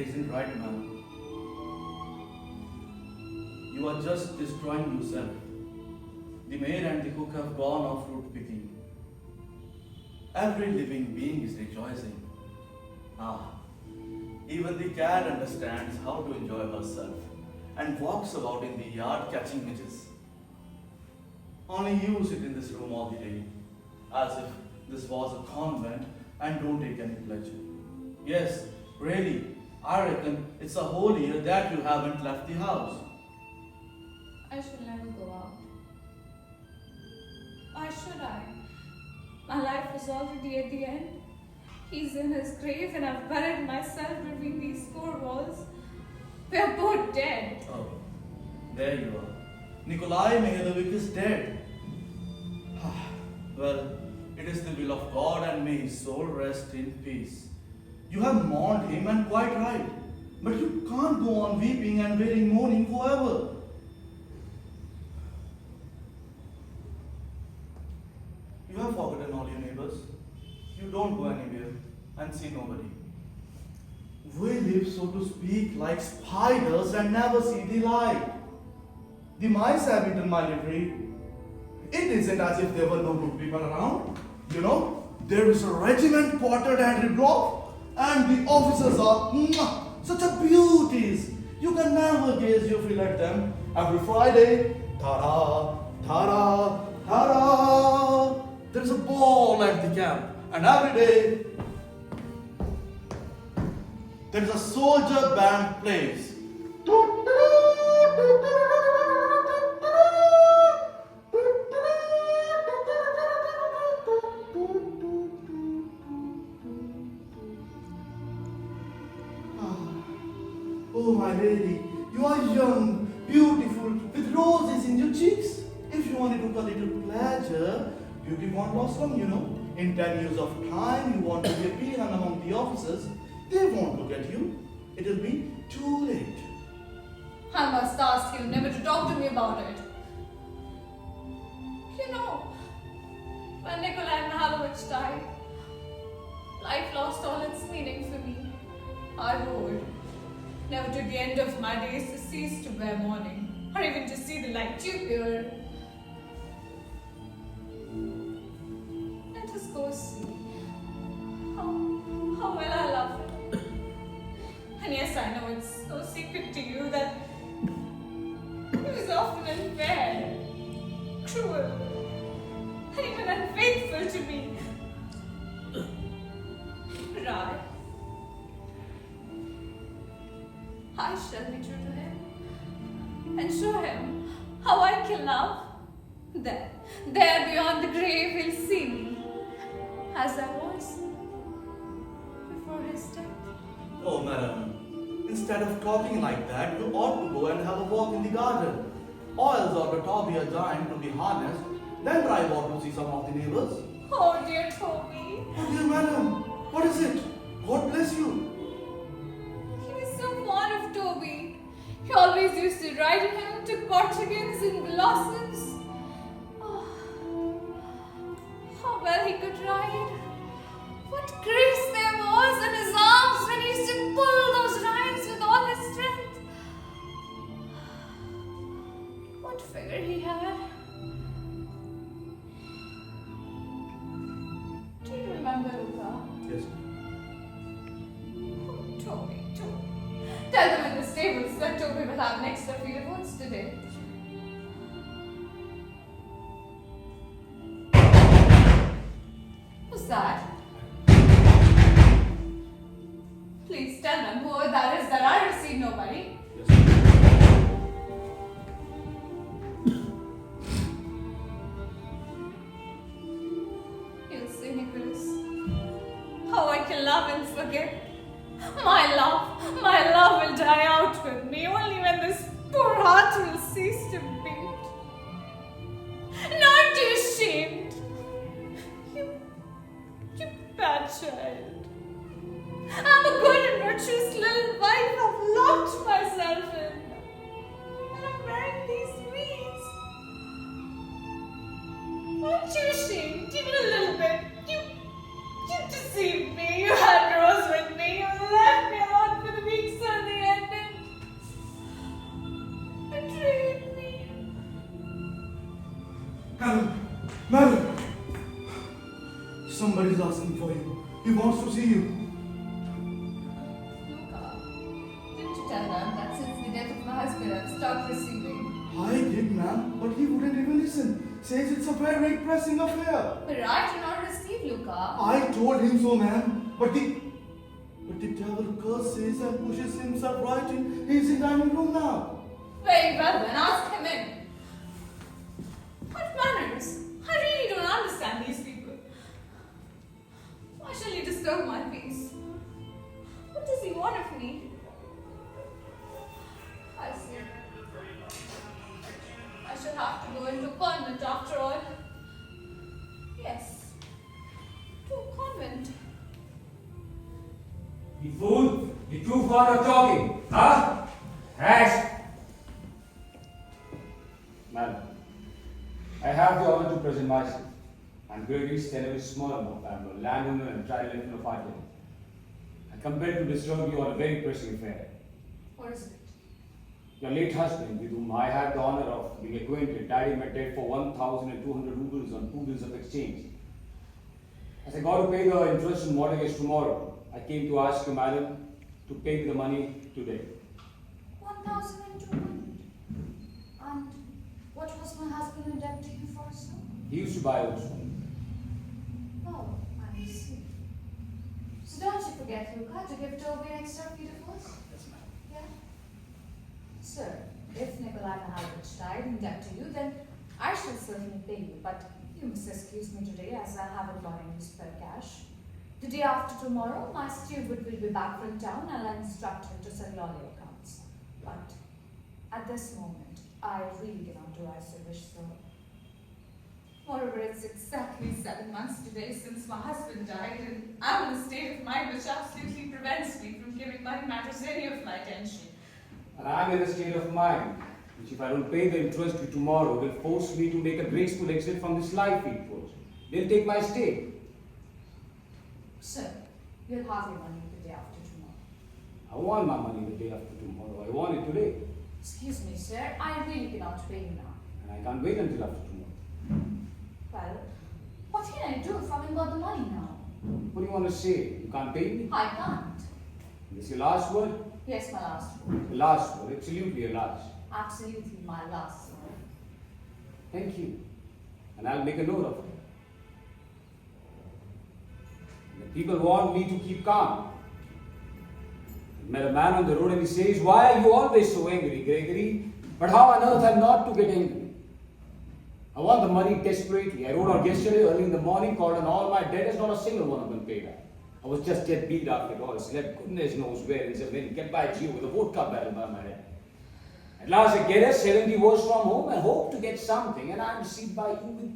isn't right, man. You are just destroying yourself. The maid and the cook have gone off fruit picking. Every living being is rejoicing. Even the cat understands how to enjoy herself and walks about in the yard catching midges. Only you sit in this room all the day, as if this was a convent and don't take any pleasure. Yes, really, I reckon it's a whole year that you haven't left the house. I shall never go out. Why should I? My life is already at the end. He's in his grave and I've buried myself between these four walls. We are both dead. Oh, there you are. Nikolai Mihailovich is dead. Well, it is the will of God and may his soul rest in peace. You have mourned him and quite right. But you can't go on weeping and wearing mourning forever. You have forgotten all your neighbors. You don't go anywhere and see nobody. We live, so to speak, like spiders and never see the light. The mice have eaten my livery. It isn't as if there were no good people around. You know, there is a regiment quartered at Grigory, and the officers are such a beauties. You can never gaze your fill at them. Every Friday, ta-da, ta-da, ta-da. There's a ball at the camp, and every day there's a soldier band plays. Oh, my lady, you are young, beautiful, with roses in your cheeks. If you only took a little pleasure, beauty won't last long, you know. In 10 years of time, you want to be a peon among the officers. They won't look at you. It'll be too late. I must ask you never to talk to me about it. You know, when Nikolai Mihailovich died, life lost all its meaning for me. I vowed never to the end of my days to cease to bear mourning, or even to see the light too pure. Let us go see how well I love him. And yes, I know it's no secret to you that he was often unfair, cruel, and even unfaithful to me. Right? I shall be true to him and show him how I can love. There beyond the grave he'll see me as I was before his death. Oh, madam, instead of talking like that, you ought to go and have a walk in the garden. Or else order Toby a giant to be harnessed, then drive out to see some of the neighbors. Oh, dear Toby. Oh, dear madam, what is it? God bless you. He was so fond of Toby. He always used to ride him to courtship's and blossoms. Oh, how well he could ride. What grace there was in his arms when he used to pull those reins with all his strength. What figure he had. Do you remember, Luca? Yes. Oh, Toby. Tell them in the stables that Toby will have an extra feed of oats today. Who's that? Please tell them who that is, that I receive nobody. You'll see, Nicholas, how I can love and forget. My love will die out with me only when this poor heart will cease to beat. And aren't you ashamed? You bad child. I'm a good and virtuous little wife I've locked myself in. And I'm wearing these weeds. Aren't you ashamed? Even a little bit. You deceived me. You had Rose with me. You left me alone for the weeks Madam! Somebody's asking for you. He wants to see you. Luca, didn't you tell them that since the death of my husband I've stopped receiving? I did, ma'am, but he wouldn't even listen. Says it's a very pressing affair. But I do not receive, Luca. I told him so, ma'am. But the devil curses and pushes himself right in. He's in dining room now. Very well then, ask him in. What manners? I really don't understand these people. Why shall he disturb my peace? What does he want of me? I see. I shall have to go into a convent after all. Yes, to a convent. You fool! You're too fond of talking. Huh? Rash! Madam, I have the honor to present myself. I'm Grigory Stepanovitch Smirnov. I'm a landowner and child nephew of Anton. I come here to disturb you on a very pressing affair. What is it? Your late husband, with whom I had the honor of being acquainted, died in my debt for 1,200 rubles on 2 bills of exchange. As I got to pay the interest and mortgage tomorrow, I came to ask you, madam, to pay me the money today. 1,200. And what was my husband in debt to you for, sir? He used to buy oats. Oh, I see. So don't you forget, Luca, to give Toby an extra feed of us? Yes, ma'am. Yeah. Sir, if Nikolai Mihalovich died in debt to you, then I shall certainly pay you, but you must excuse me today as I haven't got any spare cash. The day after tomorrow, my steward will be back from town and I'll instruct him to settle all your accounts. But at this moment, I really cannot do as you wish, sir. Moreover, it's exactly 7 months today since my husband died, and I'm in a state of mind which absolutely prevents me from giving money matters any of my attention. And I'm in a state of mind which, if I don't pay the interest to tomorrow, will force me to make a graceful exit from this life, people. They'll take my estate. Sir, you'll have your money the day after tomorrow. I want my money the day after tomorrow. I want it today. Excuse me, sir, I really cannot pay you now. And I can't wait until after tomorrow. Well, what can I do if I haven't got the money now? What do you want to say? You can't pay me? I can't. Is this your last word? Yes, my last word. The last word, absolutely your last. Absolutely my last, sir. Thank you. And I'll make a note of it. The people want me to keep calm. I met a man on the road and he says, "Why are you always so angry, Grigory? But how on earth I'm not to get angry? I want the money desperately. I rode out yesterday early in the morning, called on all my debtors, not a single one of them paid up. I was just dead beat after all. Slept goodness knows where in Zemlin. Get by Geo with a vodka barrel by my head. At last I get a 70 words from home and hope to get something, and I'm deceived by you with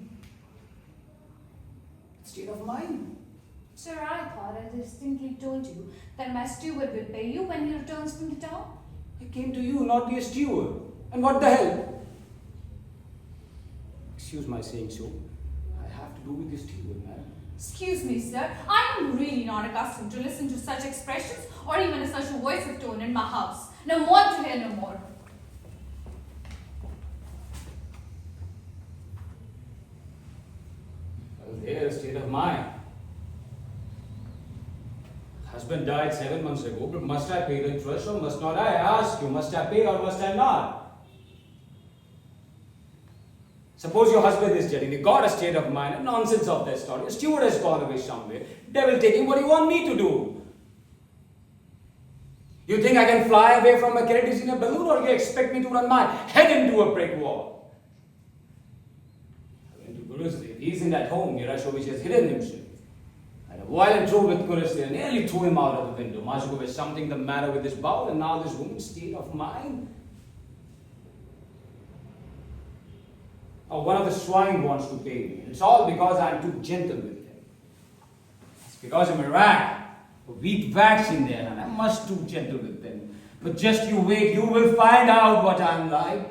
state of mind. Sir, I thought I distinctly told you that my steward will pay you when he returns from the town. I came to you, not be a steward. And what the hell? Excuse my saying so. I have to do with this steward, man. Excuse me, sir. I am really not accustomed to listen to such expressions or even such a voice of tone in my house. No more to hear no more. Well, there's a state of mind. Husband died 7 months ago, but must I pay the interest or must not? I ask you, must I pay or must I not? Suppose your husband is dead and you got a state of mind, and nonsense of that story. A steward has gone away somewhere. Devil taking, what do you want me to do? You think I can fly away from my creditors in a balloon, or you expect me to run my head into a brick wall? I went to Guru's. He's in that home, Yarashovich has hidden himself. I had a violent throw with Guru's and nearly threw him out of the window. Must go with something the matter with his bowel, and now this woman's state of mind. Oh, one of the swine wants to pay me. It's all because I'm too gentle with him. It's because I'm a rat. A wheat wax in there, and I'm much too gentle with them. But just you wait, you will find out what I'm like.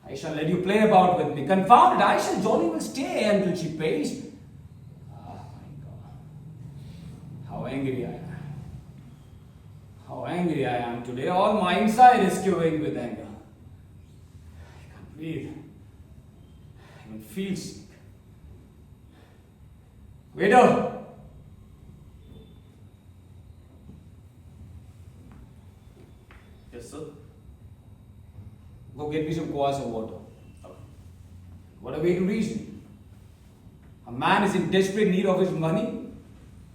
I shall let you play about with me. Confound it, I shall jolly well stay until she pays. Oh my God. How angry I am. How angry I am today. All my inside is queuing with anger. Breathe. even feel sick. Waiter! Yes, sir. Go get me some kwas of water. What a way to reason. A man is in desperate need of his money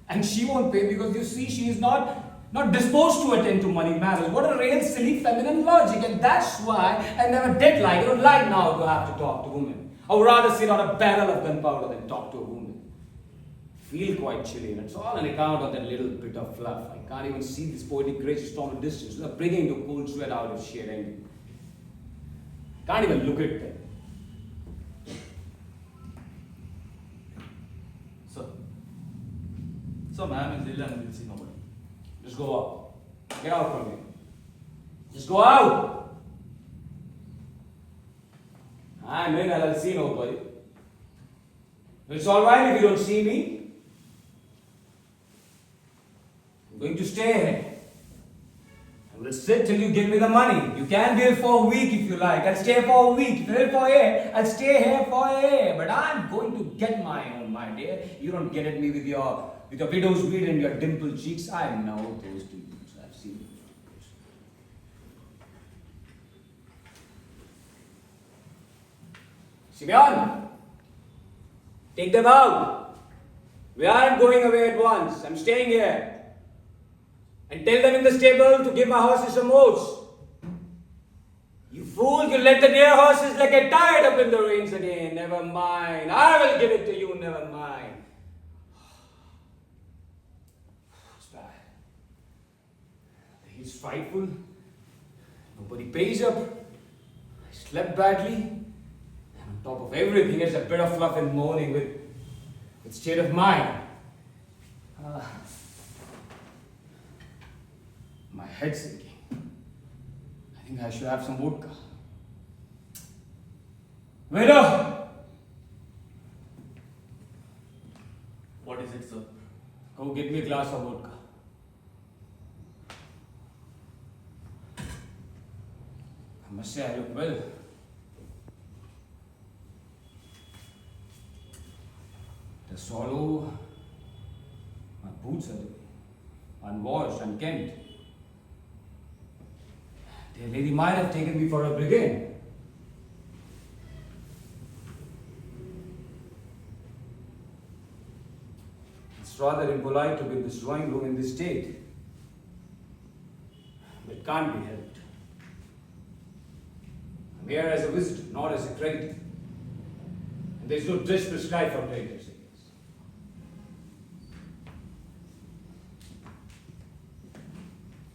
and she won't pay because you see she is not disposed to attend to money matters. What a real silly feminine logic, and that's why I never did like, I don't like now to have to talk to women. I would rather sit on a barrel of gunpowder than talk to a woman. Feel quite chilly, and it's all on account of that little bit of fluff. I can't even see this poetic grace from a distance without bringing the cold sweat out of sheer anger. Can't even look at them. Sir, ma'am is ill and will see nobody. Just go out. Get out from here. Just go out! I'm in and I'll see nobody. It's alright if you don't see me. I'm going to stay here. I will sit till you give me the money. You can be here for a week if you like. I'll stay for a week. If you're here for a year, I'll stay here for a year. But I'm going to get my own, my dear. You don't get at me with your widow's weed and your dimpled cheeks. I know those dimples. I've seen them. Simeon, take them out. We aren't going away at once. I'm staying here. And tell them in the stable to give my horses some oats. You fool, you let the dear horses get tied up in the reins again. Never mind. I will give it to you, never mind. It's bad. The heat's frightful. Nobody pays up. I slept badly. And on top of everything, it's a bit of fluff and mourning with state of mind. My head's aching. I think I should have some vodka. Waiter! What is it, sir? Go get me a glass of vodka. I must say I look well. The swallow, my boots are dirty, unwashed, unkempt. The lady might have taken me for a brigand. It's rather impolite to be in this drawing room in this state. But it can't be helped. I'm here as a visitor, not as a creditor. And there's no dress prescribed for creditors.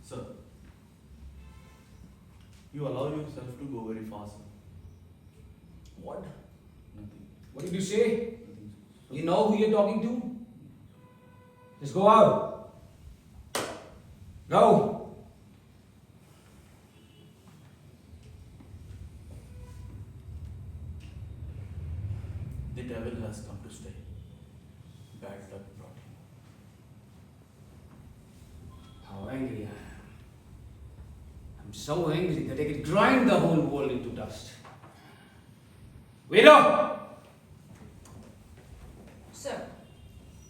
Sir, you allow yourself to go very fast. What? Nothing. What did you say? Nothing. You know who you're talking to? Just go out. Go. The devil has come to stay. Bad luck brought him. How angry I am. I'm so angry that I could grind the whole world into dust. Waiter! Sir,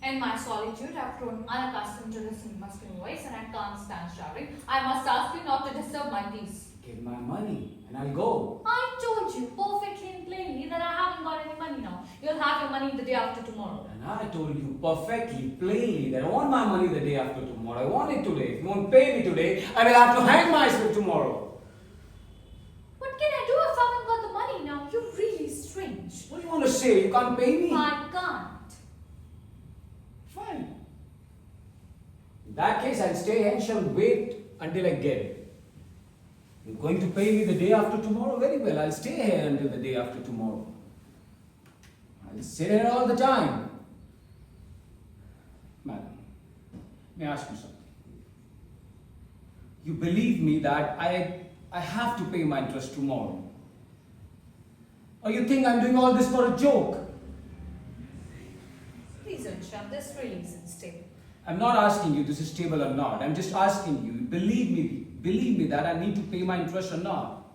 in my solitude, I've grown unaccustomed to this masculine voice and I can't stand shouting. I must ask you not to disturb my peace. Give my money and I'll go. I told you perfectly and plainly that I haven't got any money now. You'll have your money the day after tomorrow. And I told you perfectly plainly that I want my money the day after tomorrow. I want it today. If you won't pay me today, I will have to hang myself tomorrow. What can I do if I haven't got the money now? You're really strange. What do you want to say? You can't pay me? I can't. Fine. In that case, I'll stay here and shall wait until I get it. You're going to pay me the day after tomorrow? Very well, I'll stay here until the day after tomorrow. I'll sit here all the time. Madam, may I ask you something? You believe me that I have to pay my interest tomorrow? Or you think I'm doing all this for a joke? Please don't shout. This really isn't stable. I'm not asking you this is stable or not. I'm just asking you, believe me that I need to pay my interest or not.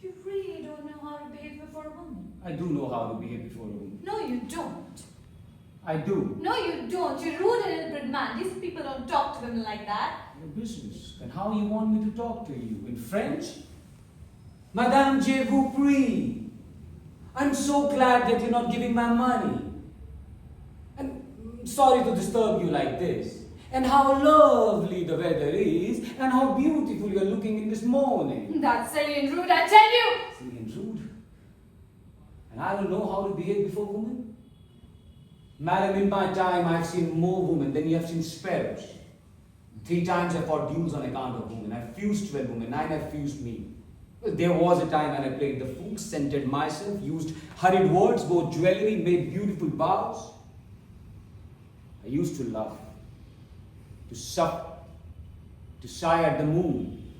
You really don't know how to behave before a woman. I do know how to behave before a woman. No, you don't. I do. No, you don't. You're rude and ill-bred man. These people don't talk to women like that. Your business. Then how you want me to talk to you? In French? Madame, je vous prie. I'm so glad that you're not giving my money. And sorry to disturb you like this. And how lovely the weather is, and how beautiful you're looking in this morning. That's silly and rude, I tell you. Silly and rude. And I don't know how to behave before women. Madam, in my time I've seen more women than you have seen sparrows. 3 times I fought duels on account of women. I fused 12 women, 9 have fused me. Well, there was a time when I played the fool, centered myself, used hurried words, wore jewelry, made beautiful bows. I used to love, to suffer, to sigh at the moon,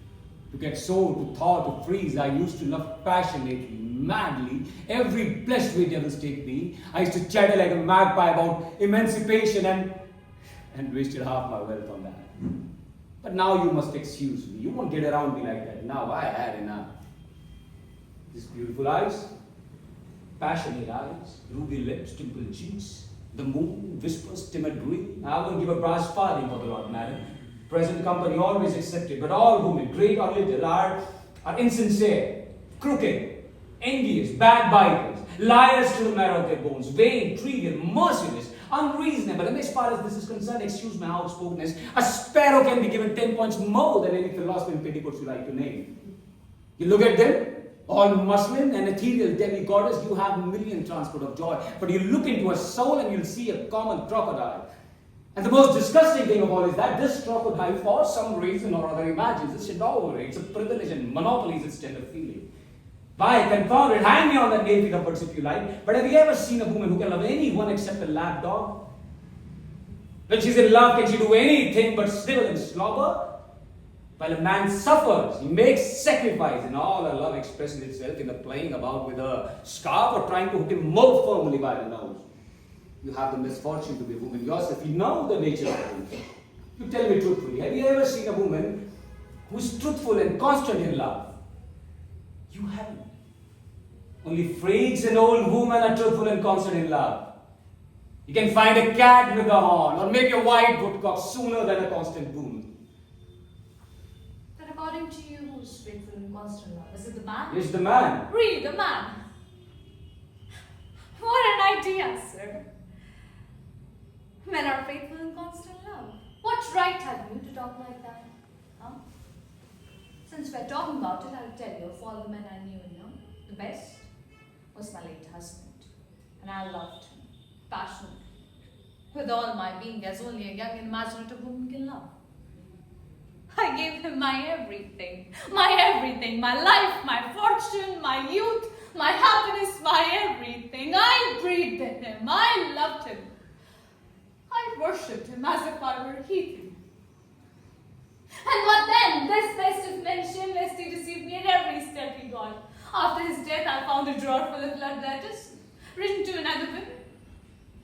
to get sore, to thaw, to freeze. I used to love passionately, madly, every blessed way devils take me. I used to chatter like a magpie about emancipation and wasted half my wealth on that. But now you must excuse me. You won't get around me like that. Now I had enough. These beautiful eyes, passionate eyes, ruby lips, dimpled cheeks, the moon whispers timid green. I won't give a brass farthing for the Lord, madam. Present company always accepted, but all women, great or little, are insincere, crooked, envious, backbiters, liars to the marrow of their bones, vain, trivial, merciless, unreasonable. And as far as this is concerned, excuse my outspokenness, a sparrow can be given 10 points more than any philosopher in petticoats you like to name. You look at them, all muslin and ethereal demi-goddess, you have a million transport of joy. But you look into a soul and you'll see a common crocodile. And the most disgusting thing of all is that this crocodile, for some reason or other, imagines it's a doorway, it's a privilege and monopolies its tender feeling. Why, confound it, hang me on that nail feet upwards if you like. But have you ever seen a woman who can love anyone except a lap dog? When she's in love, can she do anything but snivel and slobber? While a man suffers, he makes sacrifice, and all her love expresses itself in the playing about with a scarf or trying to hook him more firmly by the nose. You have the misfortune to be a woman yourself. You know the nature of things. You tell me truthfully, have you ever seen a woman who is truthful and constant in love? You haven't. Only freaks and old women are truthful and constant in love. You can find a cat with a horn or make a white woodcock sooner than a constant woman. Then according to you, who's faithful and constant love? Is it the man? Yes, the man. Really, the man? What an idea, sir. Men are faithful and constant love. What right have you to talk like that? Huh? Since we're talking about it, I'll tell you of all the men I knew, the best was my late husband. And I loved him passionately, with all my being, as only a young and imaginative woman can love. I gave him my everything, my life, my fortune, my youth, my happiness, my everything. I breathed in him, I loved him. I worshipped him as if I were a heathen. And what then? This best of men shamelessly deceived me at every step he got. After his death, I found a drawer full of blood letters, written to another woman.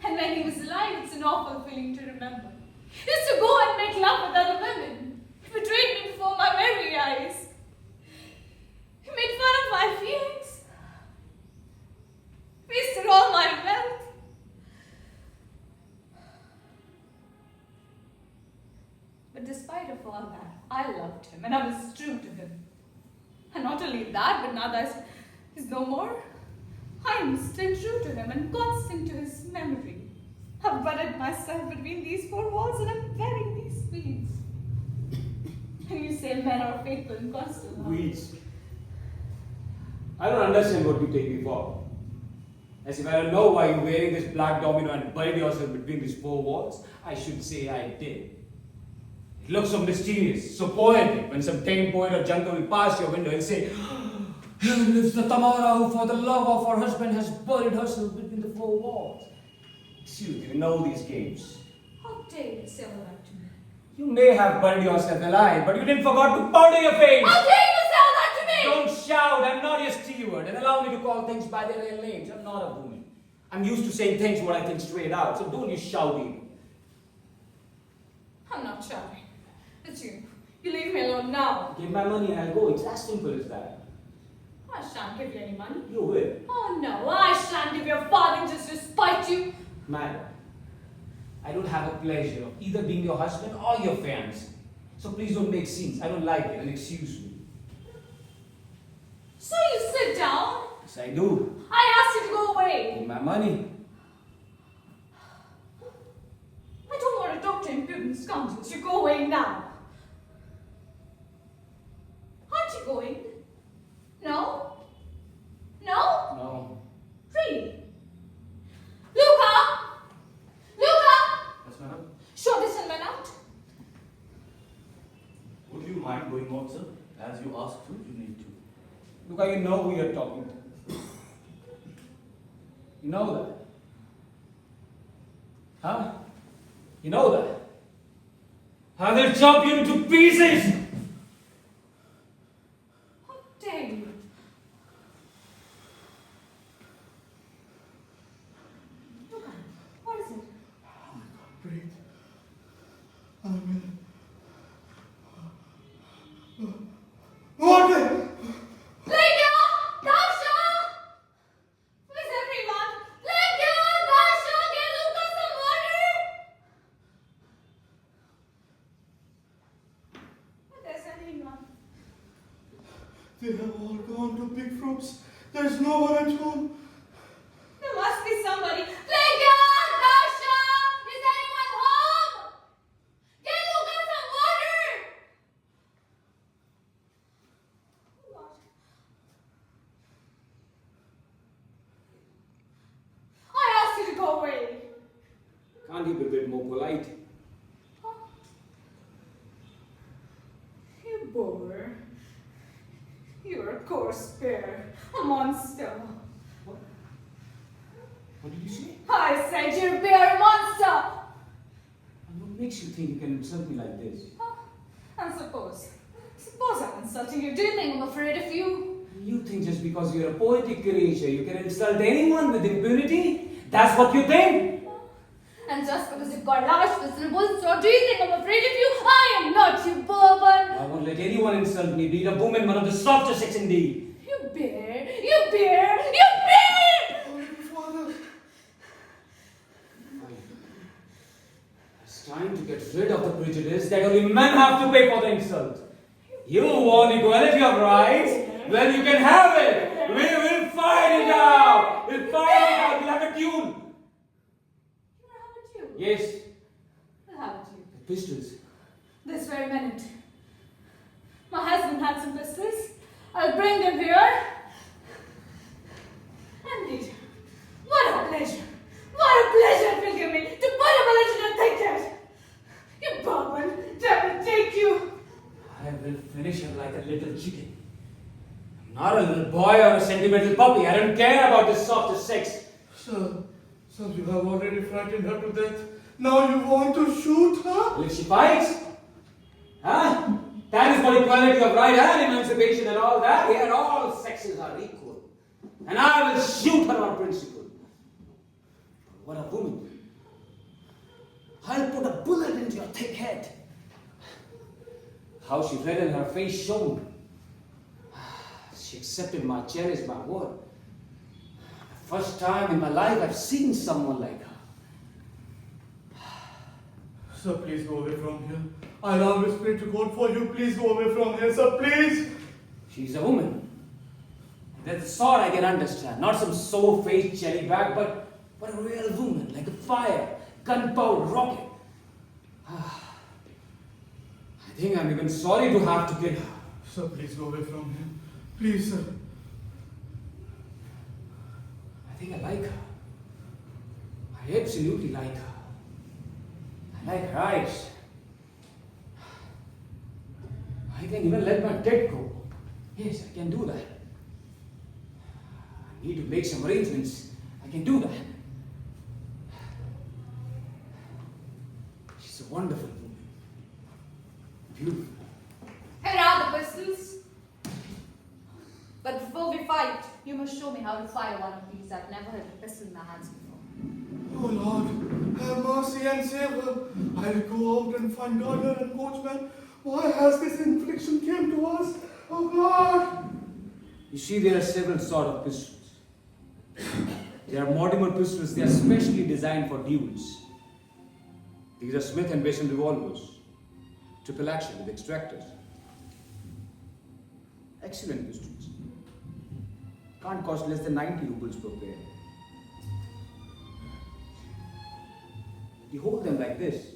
And when he was alive, it's an awful feeling to remember. He used to go and make love with other women. He betrayed me before my very eyes. He made fun of my feelings. Wasted all my wealth. But despite of all that, I loved him and I was true to him. And not only that, but now that he's no more, I am still true to him and constant to his memory. I've buried myself between these 4 walls and I'm burying these weeds. And you say men are faithful and constant. Weeds. I don't understand what you take me for. As if I don't know why you're wearing this black domino and buried yourself between these 4 walls. I should say I did. It looks so mysterious, so poetic. When some tame poet or jungle will pass your window and say, "Here lives the Tamara who for the love of her husband has buried herself between the 4 walls." Excuse me, you know these games. How dare you say all that to me? You may have buried yourself alive, but you didn't forget to powder your face. How dare you say all that to me? Don't shout, I'm not your steward, and allow me to call things by their real names. I'm not a woman. I'm used to saying things what I think straight out, so don't you shout either. I'm not shouting. It's you. You leave me alone now. Give my money and I'll go. It's as simple as that. I shan't give you any money. You will. Oh no, I shan't give you a farthing just to spite you. Madam, I don't have a pleasure of either being your husband or your fiancé. So please don't make scenes. I don't like it, and excuse me. So you sit down. Yes, I do. I asked you to go away. Need my money. I don't want to talk to impudent scoundrels. You go away now. Aren't you going? No? No? No. Really? Luca! Luca! Yes, madam. Show this gentleman out. Would you mind going out, sir? As you asked to, you need to. Look, you know who you're talking to. You know that. Huh? You know that. I will chop you into pieces! How dare you? Luca, what is it? Breathe. I'm in. What? Lydia! Dasha! Please, everyone! Lydia! Dasha! Get Luca some water! But there's anyone. They have all gone to pick fruits. There's no one at home. There must be somebody. Lydia! Dasha! Is anyone home? Get Luca some water! What? I asked you to go away. Can't you be a bit more polite? Huh? You bore. You're a coarse bear, a monster. What? What did you say? I said you're a bear, a monster. And what makes you think you can insult me like this? Huh? And suppose I'm insulting you. Do you think I'm afraid of you? You think just because you're a poetic creature, you can insult anyone with impunity? That's what you think? And just because you've got large syllables, so do you think I'm afraid of you? I am not, you bourbon. I won't let anyone insult me, be it a woman, one of the softest sex indeed. You bear, you bear, you bear! Oh, Father. It's time to get rid of the prejudice that only men have to pay for the insult. You want equality of rights? Well, you can have it. We will fight it out. We'll fight it out. We'll have a tune. You haven't you? Yes, Well, haven't you? pistols. This very minute. My husband had some pistols. I'll bring them here. And Peter, what a pleasure. What a pleasure it will give me to put a bullet in your thick head. You bourbon, devil take you. I will finish her like a little chicken. I'm not a little boy or a sentimental puppy. I don't care about the softest sex. Sir, you have already frightened her to death. Now you want to shoot her? Well, if she fights, huh? That is what equality of right and emancipation and all that. Here, all sexes are equal. And I will shoot her on principle. But what a woman. I'll put a bullet into your thick head. How she read and her face shone. She accepted my challenge by word. The first time in my life I've seen someone like her. Sir, please go away from here. I'll always pray to God for you. Please go away from here, sir, please. She's a woman. That's the sort I can understand. Not some sore-faced jellybag, but a real woman, like a fire, gunpowder rocket. I think I'm even sorry to have to kill her. Sir, please go away from here. Please, sir. I think I like her. I absolutely like her. I like her eyes. I can even let my debt go. Yes, I can do that. I need to make some arrangements. I can do that. She's a wonderful woman. Beautiful. Here are the pistols. But before we fight, you must show me how to fire one of these. I've never had a pistol in my hands before. Oh Lord, have mercy and save her. I'll go out and find daughter and coachman. Why has this infliction came to us? Oh God! You see, there are several sort of pistols. There are Mortimer pistols, they are specially designed for duels. These are Smith & Wesson revolvers, triple action with extractors. Excellent pistols. Can't cost less than 90 rubles per pair. You hold them like this.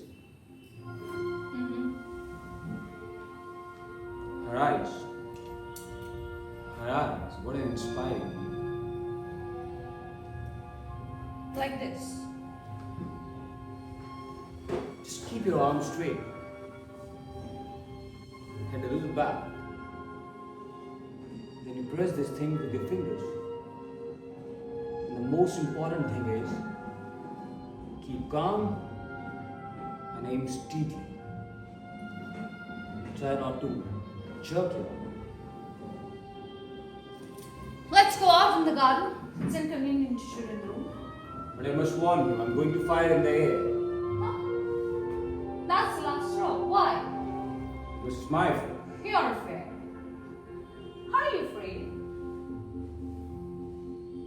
Her eyes. Her eyes. What an inspiring. Like this. Just keep your arms straight. Head a little back. Then you press this thing with your fingers. And the most important thing is, keep calm and aim steady. Try not to jerk your arm. Let's go out in the garden. It's inconvenient to shoot in the room. But I must warn you, I'm going to fire in the air. Huh? That's the last straw. Why? This is my fault. You're afraid. Are you afraid?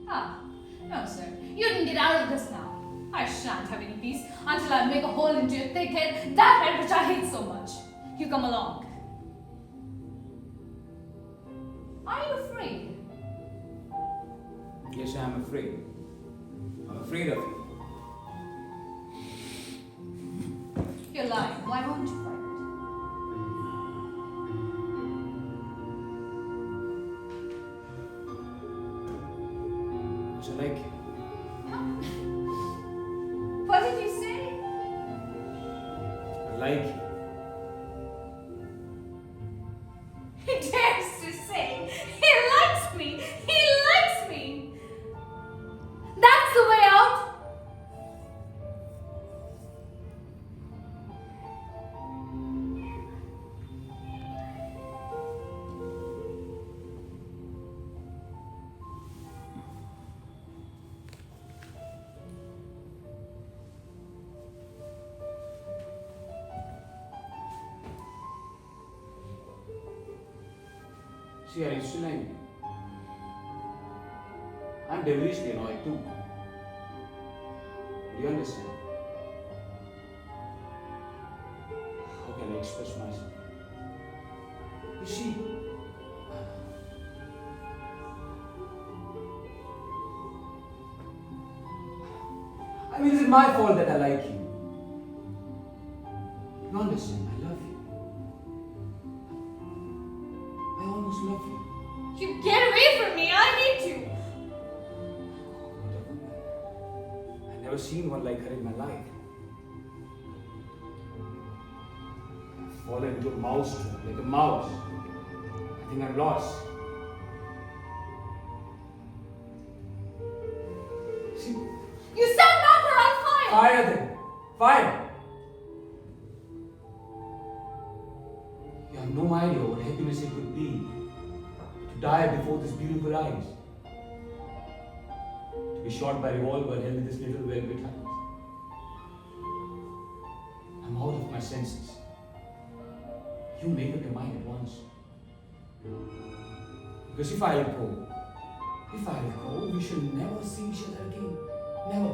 Ah, no, sir. You can get out of this now. I shan't have any peace until I make a hole into your thick head, that head which I hate so much. You come along. Are you afraid? Yes, I am afraid. I'm afraid of you. You're lying. Why won't you fight? Because I like you. What did you say? I like you. He dares to say he likes me. He likes me. That's the way out. See, I used to like you. I'm devilishly annoyed too. Do you understand? How can I express myself? You see, I mean, is it my fault that I like you? You understand? I love you. I almost love you. You get away from me. I need you. I've never seen one like her in my life. I've fallen into a mouse trap, like a mouse. I think I'm lost. See, You stand back or I'll fire. fire then. Fire. You have no idea what happiness it would be to die before this beautiful eyes. To be shot by revolver held in this little velvet hands. I'm out of my senses. You make up your mind at once. Because if I let go, we shall never see each other again. Never.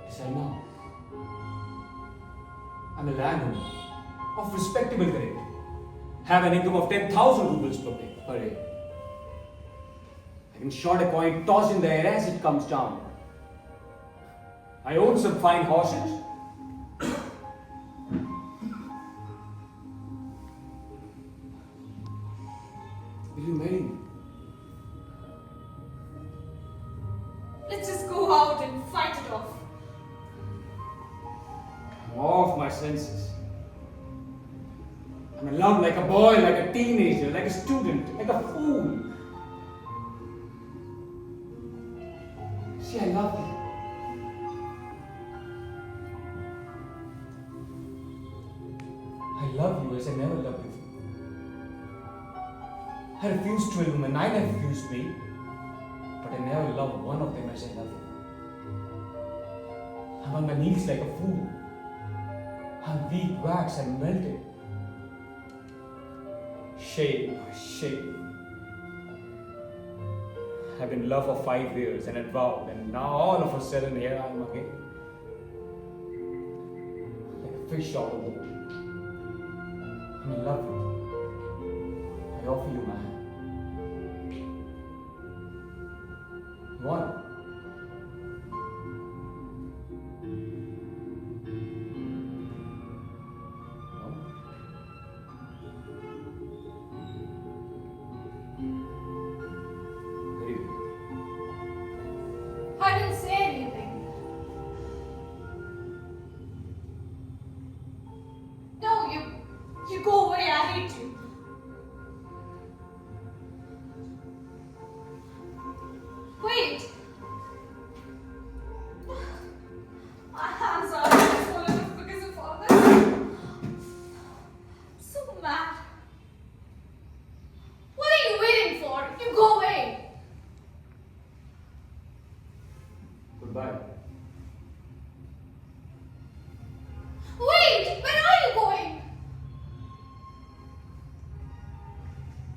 Yes, I know. I'm a landowner of respectable grade. Have an income of 10,000 rubles per year. I can shot a coin, toss in the air as it comes down. I own some fine horses. Will you marry me? Let's just go out and fight it off. I'm off my senses. I'm in love like a boy, like a teenager, like a student, like a fool. See, I love you. I love you as I never loved before. I refused 12 women, 9 have refused me, but I never loved one of them as I love you. I'm on my knees like a fool. I'm weak, wax, and melted. Shame, shame. I've been in love for 5 years and had vowed, and now all of a sudden here I am again. Like a fish out of water. I'm in love with you. I offer you my hand. You want it? I didn't say anything. No, you go away. I hate you. Wait. My hands are swollen because of all this. I'm so mad. What are you waiting for? You go away. Goodbye. Wait! Where are you going?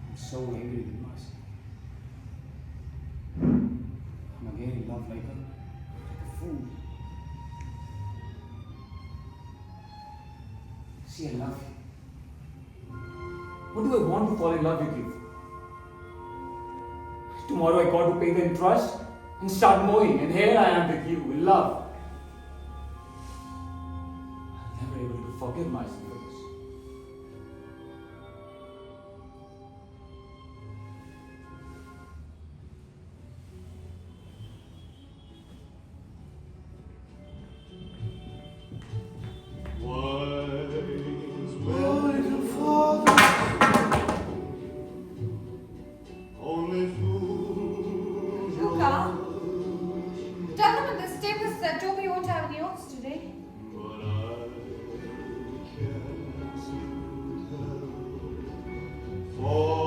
I'm so angry with myself. I'm again in love like a fool. See, I love you. What do I want to fall in love with you for? Tomorrow I got to pay the interest and start mowing, and here I am with you in love. I'm never able to forgive myself for this. Waiting for the only fools. Luca, tell them in the stables that Toby won't have any oats today. But I can't seem to tell. For